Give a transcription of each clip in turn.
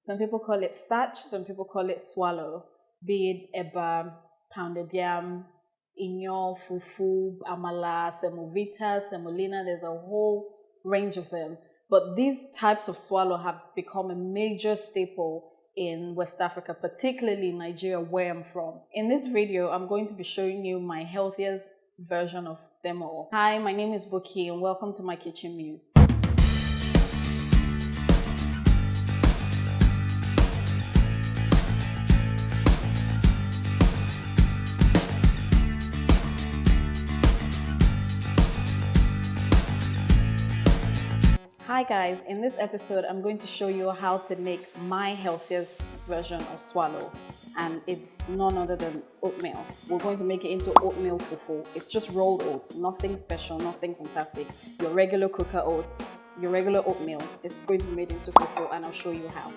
Some people call it starch, some people call it swallow, be it eba, pounded yam, inyo, fufu, amala, semovita, semolina. There's a whole range of them. But these types of swallow have become a major staple in West Africa, particularly Nigeria, where I'm from. In this video, I'm going to be showing you my healthiest version of them all. Hi, my name is Bukie and welcome to my kitchen Muse. Hi guys, in this episode I'm going to show you how to make my healthiest version of swallow, and it's none other than oatmeal. We're going to make it into oatmeal fufu. It's just rolled oats, nothing special, nothing fantastic. Your regular cooker oats, your regular oatmeal is going to be made into fufu, and I'll show you how.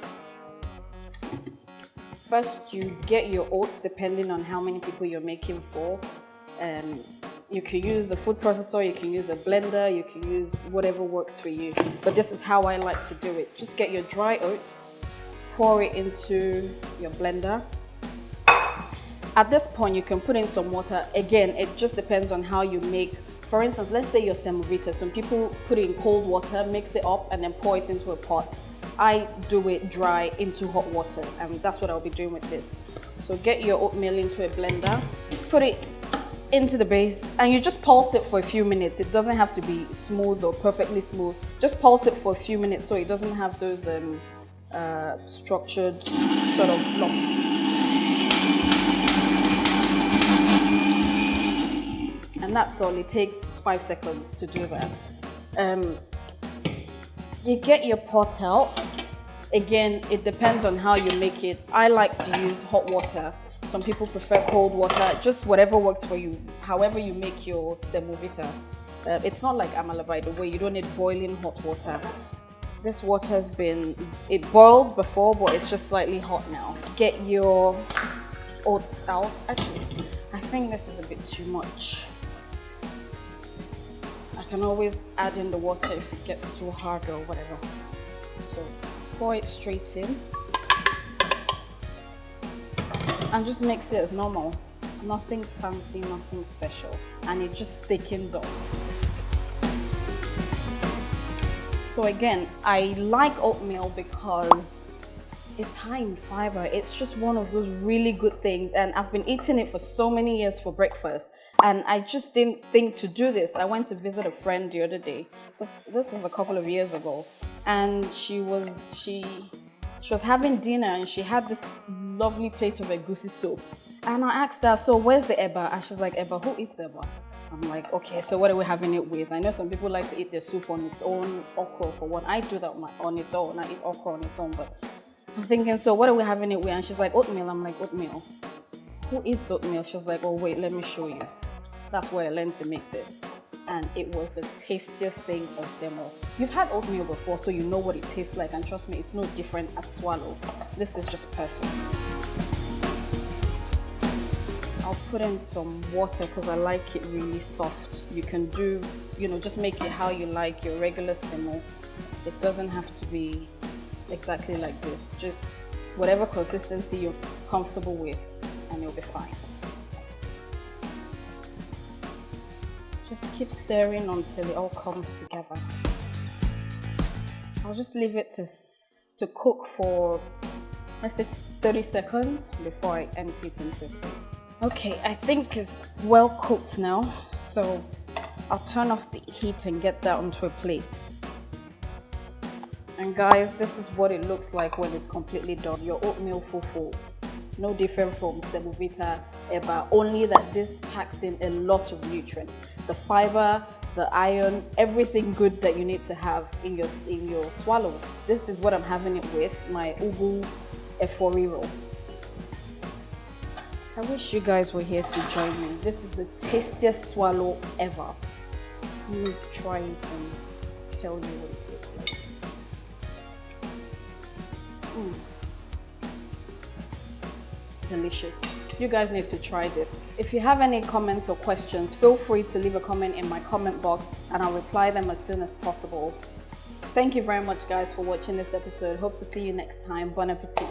First, you get your oats depending on how many people you're making for. You can use a food processor, you can use a blender, you can use whatever works for you. But this is how I like to do it. Just get your dry oats, pour it into your blender. At this point, you can put in some water. Again, it just depends on how you make. For instance, let's say your semovita. Some people put it in cold water, mix it up, and then pour it into a pot. I do it dry into hot water, and that's what I'll be doing with this. So get your oatmeal into a blender, put it into the base, and you just pulse it for a few minutes. It doesn't have to be smooth or perfectly smooth. Just pulse it for a few minutes so it doesn't have those structured sort of lumps. And that's all. It takes 5 seconds to do that. You get your pot out. Again, it depends on how you make it. I like to use hot water. Some people prefer cold water, just whatever works for you, however you make your semovita. It's not like amala, by the way. You don't need boiling hot water. This water has been, it boiled before, but it's just slightly hot now. Get your oats out. Actually, I think this is a bit too much. I can always add in the water if it gets too hard or whatever. So pour it straight in. And just mix it as normal. Nothing fancy, nothing special. And it just thickens up. So again, I like oatmeal because it's high in fiber. It's just one of those really good things. And I've been eating it for so many years for breakfast. And I just didn't think to do this. I went to visit a friend the other day. So this was a couple of years ago. And she was having dinner and she had this lovely plate of egusi soup. And I asked her, so where's the eba? And she's like, eba, who eats eba? I'm like, okay, so what are we having it with? I know some people like to eat their soup on its own, okra for one. I do that on its own. I eat okra on its own, but I'm thinking, so what are we having it with? And she's like, oatmeal. I'm like, oatmeal? Who eats oatmeal? She's like, oh wait, let me show you. That's where I learned to make this. And it was the tastiest thing of them all. You've had oatmeal before, so you know what it tastes like, and trust me, it's no different as swallow. This is just perfect. I'll put in some water because I like it really soft. You can do, just make it how you like your regular simo. It doesn't have to be exactly like this. Just whatever consistency you're comfortable with, and you'll be fine. Just keep stirring until it all comes together. I'll just leave it to cook for, let's say, 30 seconds before I empty it into a plate. Okay, I think it's well cooked now, so I'll turn off the heat and get that onto a plate. And guys, this is what it looks like when it's completely done. Your oatmeal fufu. No different from semovita, eba, only that this packs in a lot of nutrients. The fiber, the iron, everything good that you need to have in your swallow. This is what I'm having it with, my ugu efori roll. I wish you guys were here to join me. This is the tastiest swallow ever. You need to try it and tell you what it tastes like. Delicious. You guys need to try this. If you have any comments or questions, feel free to leave a comment in my comment box and I'll reply them as soon as possible. Thank you very much, guys, for watching this episode. Hope to see you next time. Bon appetit.